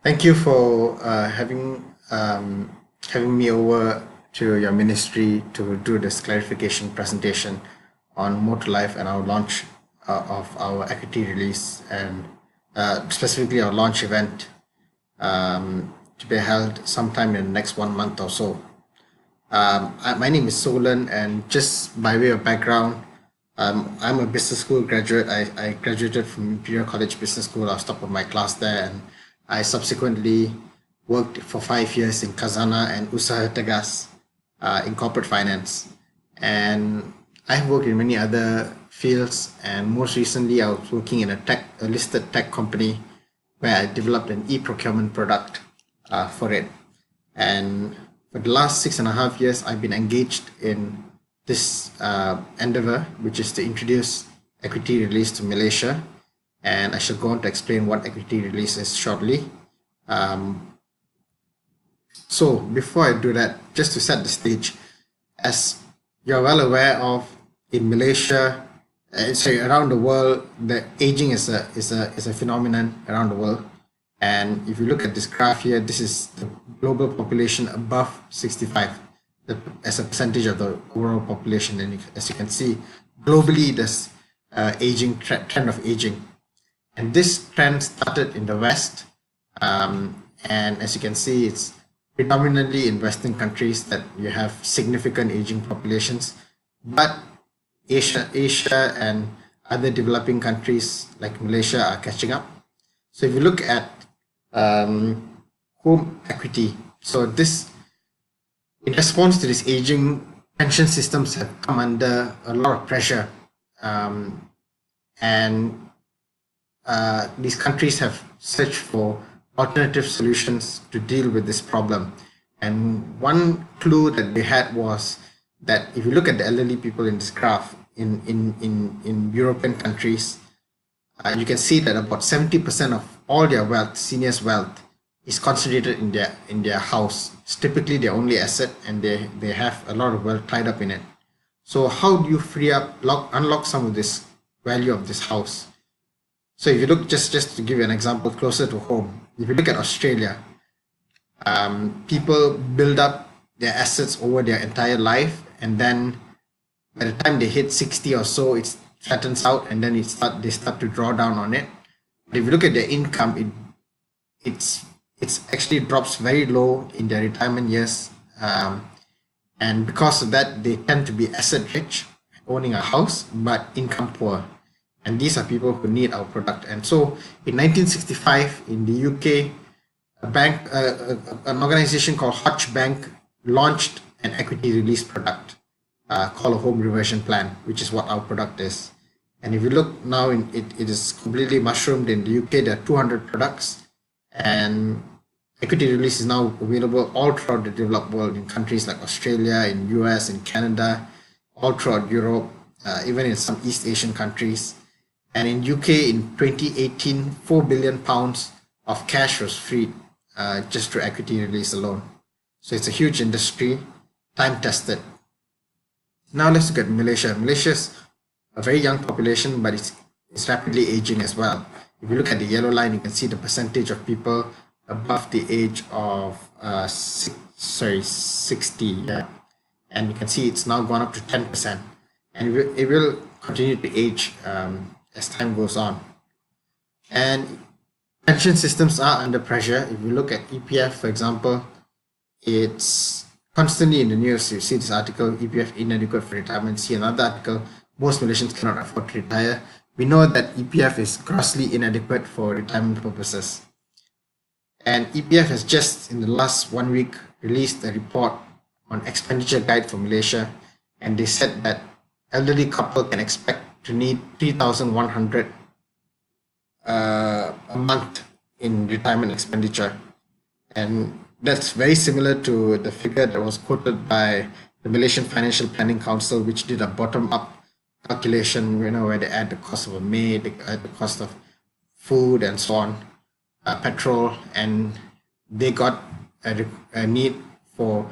Thank you for having me over to your ministry to do this clarification presentation on Motor Life and our launch of our equity release and specifically our launch event to be held sometime in the next 1 month or so. My name is Solan, and just by way of background, I'm a business school graduate. I graduated from Imperial College Business School. I was top of my class there, and I subsequently worked for 5 years in Kazana and Usaha Tegas in corporate finance. And I've worked in many other fields, and most recently, I was working in a listed tech company where I developed an e-procurement product for it. And for the last 6.5 years, I've been engaged in this endeavor, which is to introduce equity release to Malaysia. And I shall go on to explain what equity release is shortly. So before I do that, just to set the stage, as you're well aware of, in Malaysia, sorry, around the world, the aging is a phenomenon around the world. And if you look at this graph here, this is the global population above 65 as a percentage of the overall population. And as you can see, globally, there's trend of aging. And this trend started in the West. And as you can see, it's predominantly in Western countries that you have significant aging populations. But Asia and other developing countries like Malaysia are catching up. So if you look at home equity, so this, in response to this aging, pension systems have come under a lot of pressure, and these countries have searched for alternative solutions to deal with this problem. And one clue that they had was that if you look at the elderly people in this graph in European countries, you can see that about 70% of all their wealth, seniors' wealth, is concentrated in their house. It's typically their only asset, and they have a lot of wealth tied up in it. So how do you free up, unlock some of this value of this house? So if you look, just to give you an example closer to home, if you look at Australia, people build up their assets over their entire life, and then by the time they hit 60 or so, it flattens out, and then they start to draw down on it. But if you look at their income, it's actually drops very low in their retirement years, and because of that, they tend to be asset rich, owning a house, but income poor. And these are people who need our product. And so in 1965 in the UK, an organization called Hutch Bank launched an equity release product called a home reversion plan, which is what our product is. And if you look now, it is completely mushroomed in the UK. There are 200 products, and equity release is now available all throughout the developed world in countries like Australia, in US, in Canada, all throughout Europe, even in some East Asian countries. And in UK in 2018, £4 billion of cash was freed just through equity release alone. So it's a huge industry, time tested. Now let's look at Malaysia. Malaysia's a very young population, but it's rapidly aging as well. If you look at the yellow line, you can see the percentage of people above the age of 60. Yeah. And you can see it's now gone up to 10%. And it will continue to age as time goes on. And pension systems are under pressure. If you look at EPF, for example, it's constantly in the news. You see this article, EPF inadequate for retirement. See another article, most Malaysians cannot afford to retire. We know that EPF is grossly inadequate for retirement purposes. And EPF has just in the last 1 week released a report on expenditure guide for Malaysia, and they said that elderly couple can expect to need 3,100 a month in retirement expenditure. And that's very similar to the figure that was quoted by the Malaysian Financial Planning Council, which did a bottom-up calculation, where they add the cost of a maid, they add the cost of food and so on, petrol, and they got a need for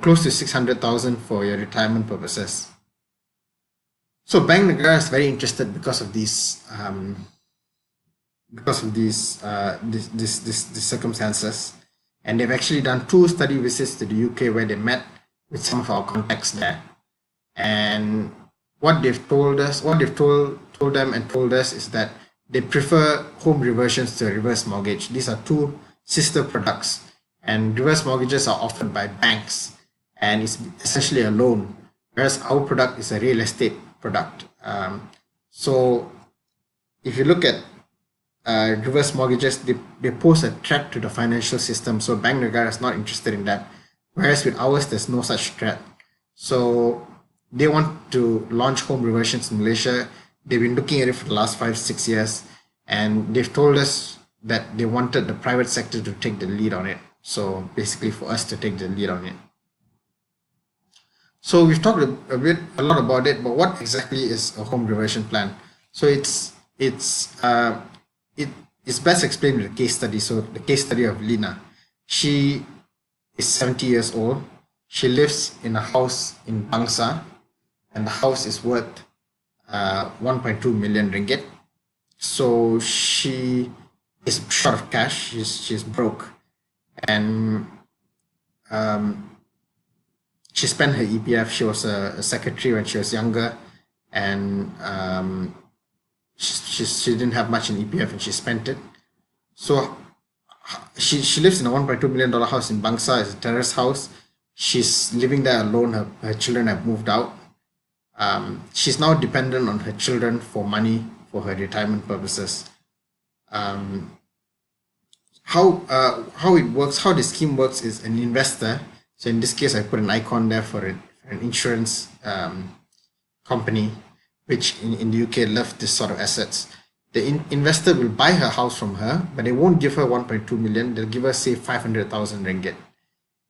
close to 600,000 for your retirement purposes. So Bank Negara is very interested because of these because of these circumstances. And they've actually done 2 study visits to the UK where they met with some of our contacts there. And what they've told us, what they've told them and told us is that they prefer home reversions to a reverse mortgage. These are 2 sister products, and reverse mortgages are offered by banks, and it's essentially a loan, whereas our product is a real estate product. So if you look at reverse mortgages, they pose a threat to the financial system. So Bank Negara is not interested in that. Whereas with ours, there's no such threat. So they want to launch home reversions in Malaysia. They've been looking at it for the last 5-6 years, and they've told us that they wanted the private sector to take the lead on it. So basically for us to take the lead on it. So we've talked a lot about it, but what exactly is a home reversion plan? So it's best explained with a case study. So the case study of Lina, she is 70 years old. She lives in a house in Bangsa, and the house is worth 1.2 million ringgit. So she is short of cash. She's broke, and she spent her EPF. She was a secretary when she was younger, and she didn't have much in EPF, and she spent it. So she lives in a $1.2 million house in Bangsa. It's a terrace house. She's living there alone. Her children have moved out. She's now dependent on her children for money for her retirement purposes. How it works, how the scheme works is an investor. So in this case, I put an icon there for an insurance company, which in the UK love this sort of assets. The investor will buy her house from her, but they won't give her 1.2 million. They'll give her, say, 500,000 ringgit.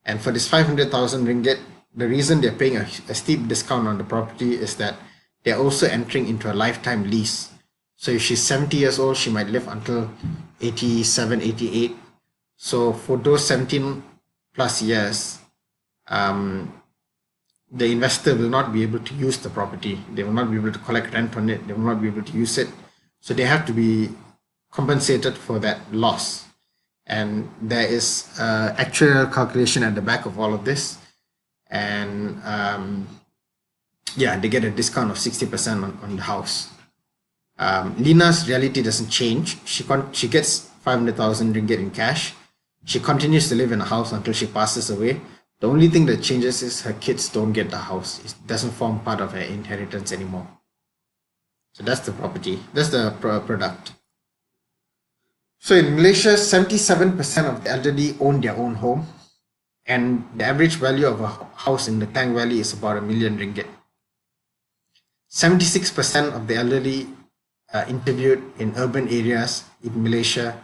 And for this 500,000 ringgit, the reason they're paying a steep discount on the property is that they're also entering into a lifetime lease. So if she's 70 years old, she might live until 87, 88. So for those 17 plus years, the investor will not be able to use the property. They will not be able to collect rent on it. They will not be able to use it. So they have to be compensated for that loss. And there is actual calculation at the back of all of this. And they get a discount of 60% on the house. Lina's reality doesn't change. She gets 500,000 ringgit in cash. She continues to live in a house until she passes away. The only thing that changes is her kids don't get the house. It doesn't form part of her inheritance anymore. So that's the property. That's the product. So in Malaysia, 77% of the elderly own their own home, and the average value of a house in the Klang Valley is about 1 million ringgit. 76% of the elderly interviewed in urban areas in Malaysia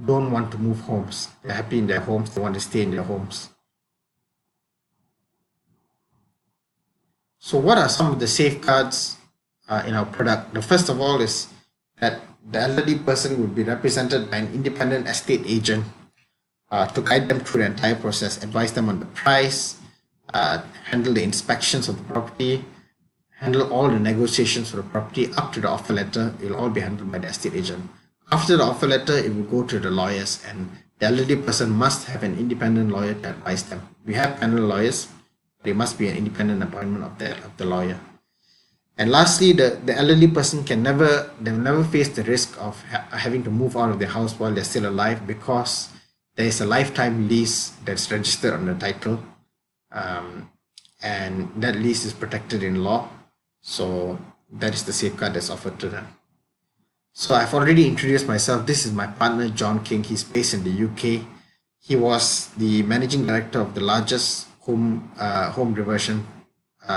don't want to move homes. They're happy in their homes. They want to stay in their homes. So what are some of the safeguards in our product? The first of all is that the elderly person will be represented by an independent estate agent to guide them through the entire process, advise them on the price, handle the inspections of the property, handle all the negotiations for the property up to the offer letter. It will all be handled by the estate agent. After the offer letter, it will go to the lawyers, and the elderly person must have an independent lawyer to advise them. We have panel lawyers. There must be an independent appointment of the lawyer. And lastly, the elderly person they'll never face the risk of having to move out of their house while they're still alive, because there is a lifetime lease that's registered on the title, and that lease is protected in law. So that is the safeguard that's offered to them. So I've already introduced myself. This is my partner, John King. He's based in the UK. He was the managing director of the largest home reversion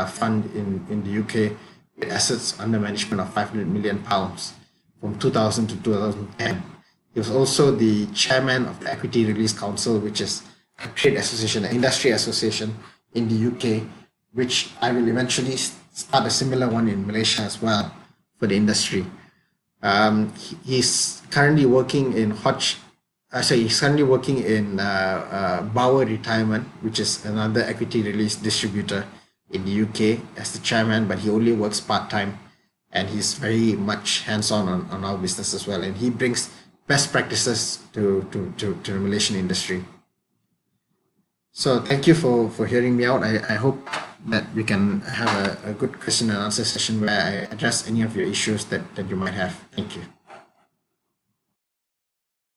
fund in the UK, with assets under management of £500 million from 2000 to 2010. He was also the chairman of the Equity Release Council, which is a trade association, an industry association in the UK, which I will eventually start a similar one in Malaysia as well for the industry. He's currently working in Bauer Retirement, which is another equity release distributor in the UK, as the chairman, but he only works part-time, and he's very much hands-on on our business as well. And he brings best practices to the Malaysian industry. So thank you for hearing me out. I hope that we can have a good question and answer session where I address any of your issues that you might have. Thank you.